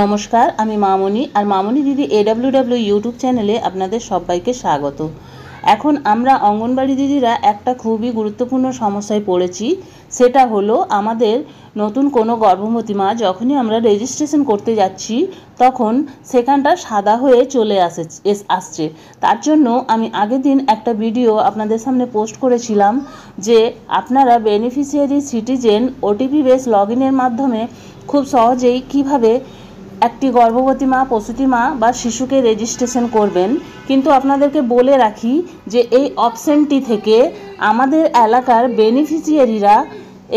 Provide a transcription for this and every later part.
নমস্কার, আমি মামনি আর মামনি দিদি AWW ইউটিউব চ্যানেলে আপনাদের সবাইকে স্বাগত। এখন আমরা অঙ্গনবাড়ি দিদিরা একটা খুবই গুরুত্বপূর্ণ সমস্যায় পড়েছি। সেটা হলো আমাদের নতুন কোনো গর্ভবতী মা যখনই আমরা রেজিস্ট্রেশন করতে যাচ্ছি তখন সেখানটা সাদা হয়ে চলে আসছে। তার জন্য আমি আগের দিন একটা ভিডিও আপনাদের সামনে পোস্ট করেছিলাম যে আপনারা বেনিফিশিয়ারি সিটিজেন ওটিপি বেস লগইনের মাধ্যমে খুব সহজেই কিভাবে একটি গর্ভবতী মা, প্রসূতি মা বা শিশুকে রেজিস্ট্রেশন করবেন। কিন্তু আপনাদেরকে বলে রাখি যে এই অপশনটি থেকে আমাদের এলাকার বেনিফিশিয়ারিরা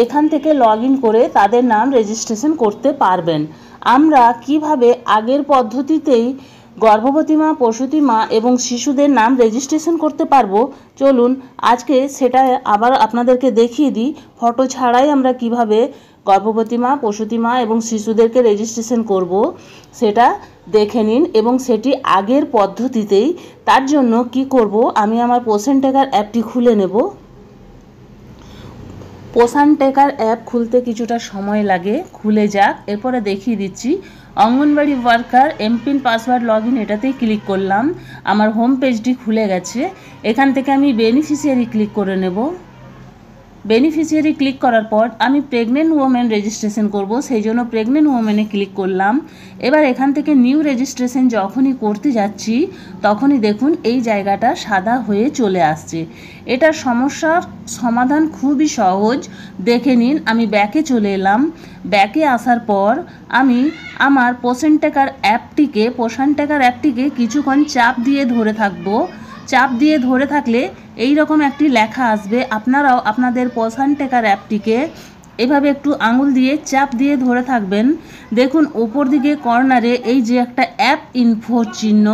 এখান থেকে লগ ইন করে তাদের নাম রেজিস্ট্রেশন করতে পারবেন। আমরা কিভাবে আগের পদ্ধতিতেই গর্ভবতী মা, প্রসূতি মা এবং শিশুদের নাম রেজিস্ট্রেশন করতে পারবো, চলুন আজকে সেটা আবার আপনাদেরকে দেখিয়ে দিই। ফটো ছাড়াই আমরা কিভাবে গর্ভবতী মা, প্রসূতি মা এবং শিশুদেরকে রেজিস্ট্রেশন করব সেটা দেখে নিন এবং সেটি আগের পদ্ধতিতেই। তার জন্য কি করব, আমি আমার পোষণ ট্র্যাকার অ্যাপটি খুলে নেব। পোষণ ট্র্যাকার অ্যাপ খুলতে কিছুটা সময় লাগে, খুলে যাক। এরপরে দেখিয়ে দিচ্ছি। Anganwadi worker MPIN password log in, এটাতেই ক্লিক করলাম। আমার হোম পেজটি খুলে গেছে। এখান থেকে আমি বেনিফিশিয়ারি ক্লিক করে নেব। বেনিফিশিয়ারি ক্লিক করার পর আমি প্রেগনেন্ট ওমেন রেজিস্ট্রেশন করব, সেই জন্য প্রেগনেন্ট ওমেনে ক্লিক করলাম। এবার এখান থেকে নিউ রেজিস্ট্রেশন যখনই করতে যাচ্ছি তখনই দেখুন এই জায়গাটা সাদা হয়ে চলে আসছে। এটার সমস্যার সমাধান খুবই সহজ, দেখে নিন। আমি ব্যাকে চলে এলাম। ব্যাকে আসার পর আমি আমার পোষণ ট্র্যাকার অ্যাপটিকে কিছুক্ষণ চাপ দিয়ে ধরে থাকবো। চাপ দিয়ে ধরে থাকলে এই রকম একটি লেখা আসবে। আপনারাও আপনাদের পোষণ ট্র্যাকার অ্যাপটিকে এভাবে একটু আঙুল দিয়ে চাপ দিয়ে ধরে থাকবেন। দেখুন ওপর দিকে কর্নারে এই যে একটা অ্যাপ ইনফোর চিহ্ন,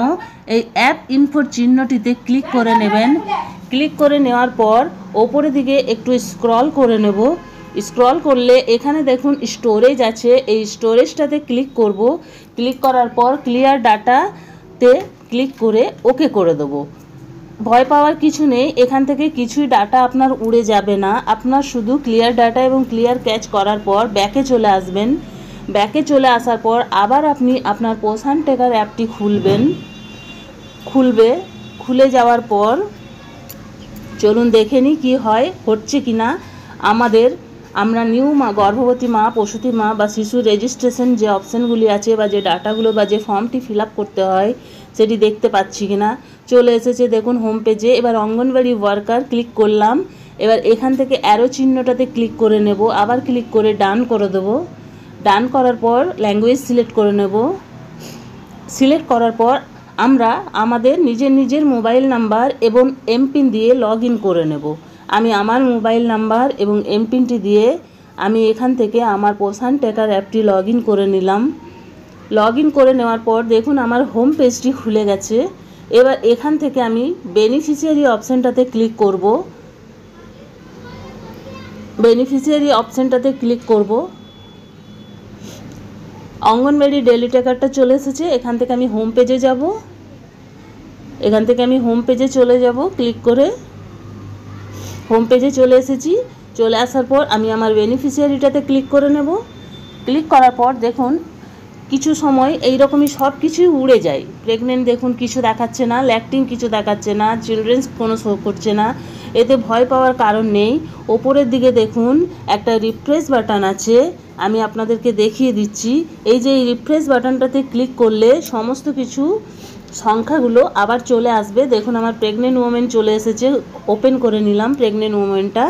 এই অ্যাপ ইনফোর চিহ্নটিতে ক্লিক করে নেবেন। ক্লিক করে নেওয়ার পর ওপরের দিকে একটু স্ক্রল করে নেব। স্ক্রল করলে এখানে দেখুন স্টোরেজ আছে, এই স্টোরেজটাতে ক্লিক করব। ক্লিক করার পর ক্লিয়ার ডাটাতে ক্লিক করে ওকে করে দেবো। ভয় পাওয়ার কিছু নেই, এখান থেকে কিছুই ডাটা আপনার উড়ে যাবে না। আপনার শুধু ক্লিয়ার ডাটা এবং ক্লিয়ার ক্যাচ করার পর ব্যাকে চলে আসবেন। ব্যাকে চলে আসার পর আবার আপনি আপনার পোষণ ট্র্যাকার অ্যাপটি খুলে যাওয়ার পর চলুন দেখে নিই কী হয়, হচ্ছে কি না। আমরা নিউ গর্ভবতী মা, প্রসূতি মা বা শিশু রেজিস্ট্রেশন যে অপশানগুলি আছে বা যে ডাটাগুলো বা যে ফর্মটি ফিল আপ করতে হয় সেটি দেখতে পাচ্ছি কি না। চলে এসেছে দেখুন হোম পেজে। এবার অঙ্গনবাড়ি ওয়ার্কার ক্লিক করলাম। এবার এখান থেকে অ্যারো চিহ্নটাতে ক্লিক করে নেব, আবার ক্লিক করে ডান করে দেবো। ডান করার পর ল্যাঙ্গুয়েজ সিলেক্ট করে নেব। সিলেক্ট করার পর আমরা আমাদের নিজের মোবাইল নাম্বার এবং এমপিন দিয়ে লগ ইন করে নেব। আমি আমার মোবাইল নাম্বার এবং এমপিনটি দিয়ে আমি এখান থেকে আমার পোষণ ট্র্যাকার অ্যাপটি লগ ইন করে নিলাম। লগ ইন করে নেওয়ার পর দেখুন আমার হোম পেজটি খুলে গেছে। এবার এখান থেকে আমি বেনিফিশিয়ারি অপশানটাতে ক্লিক করব। বেনিফিশিয়ারি অপশানটাতে ক্লিক করব। অঙ্গনবাড়ি ডেলি ট্র্যাকারটা চলে এসেছে। এখান থেকে আমি হোম পেজে যাব। ক্লিক করে হোম পেজে চলে এসেছি। চলে আসার পর আমি আমার বেনিফিশিয়ারিটাতে ক্লিক করে নেব। ক্লিক করার পর দেখুন কিছু সময় এইরকমই সব কিছুই উড়ে যায়। প্রেগনেন্ট দেখুন কিছু দেখাচ্ছে না, ল্যাকটিং কিছু দেখাচ্ছে না, চিলড্রেন্স কোনো শো করছে না। এতে ভয় পাওয়ার কারণ নেই। ওপরের দিকে দেখুন একটা রিফ্রেশ বাটন আছে, আমি আপনাদেরকে দেখিয়ে দিচ্ছি। এই যে এই রিফ্রেশ বাটনটাতে ক্লিক করলে সমস্ত কিছু সংখ্যাগুলো আবার চলে আসবে। দেখুন আমার প্রেগনেন্ট ওমেন চলে এসেছে, ওপেন করে নিলাম প্রেগনেন্ট ওমেনটা।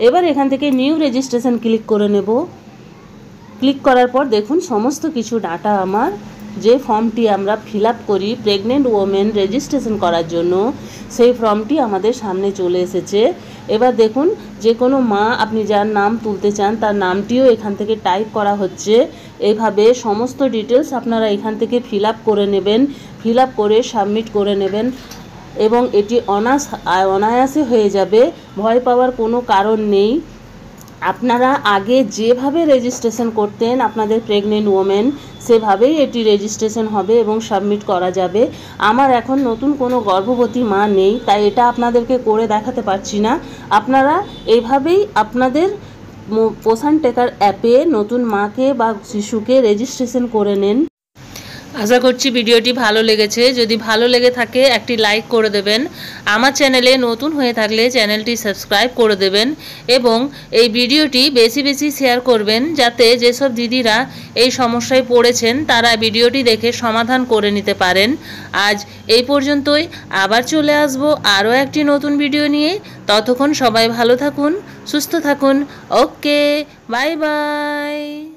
এবার এখান থেকে নিউ রেজিস্ট্রেশন ক্লিক করে নেব। ক্লিক করার পর দেখুন সমস্ত কিছু ডাটা আমার যে ফর্মটি আমরা ফিল আপ করি প্রেগনেন্ট ওমেন রেজিস্ট্রেশন করার জন্য, সেই ফর্মটি আমাদের সামনে চলে এসেছে। এবার দেখুন যে কোনো মা আপনি যার নাম তুলতে চান তার নামটিও এখান থেকে টাইপ করা হচ্ছে। এইভাবে সমস্ত ডিটেলস আপনারা এখান থেকে ফিল আপ করে নেবেন, ফিল আপ করে সাবমিট করে নেবেন এবং এটি অনায়াসে হয়ে যাবে। ভয় পাওয়ার কোনো কারণ নেই। আপনারা আগে যেভাবে রেজিস্ট্রেশন করতেন আপনাদের প্রেগনেন্ট ওমেন, সেভাবেই এটি রেজিস্ট্রেশন হবে এবং সাবমিট করা যাবে। আমার এখন নতুন কোনো গর্ভবতী মা নেই, তাই এটা আপনাদেরকে করে দেখাতে পারছি না। আপনারা এইভাবেই আপনাদের পোষণ ট্র্যাকার অ্যাপে নতুন মাকে বা শিশুকে রেজিস্ট্রেশন করে নেন। আশা করছি ভিডিওটি ভালো লেগেছে। যদি ভালো লেগে থাকে একটি লাইক করে দেবেন। আমার চ্যানেলে নতুন হয়ে থাকলে চ্যানেলটি সাবস্ক্রাইব করে দেবেন এবং এই ভিডিওটি বেশি বেশি শেয়ার করবেন, যাতে যেসব দিদিরা এই সমস্যায় পড়েছেন তারা ভিডিওটি দেখে সমাধান করে নিতে পারেন। আজ এই পর্যন্তই, আবার চলে আসবো আরও একটি নতুন ভিডিও নিয়ে। ততক্ষণ সবাই ভালো থাকুন, সুস্থ থাকুন। ওকে, বাই বাই।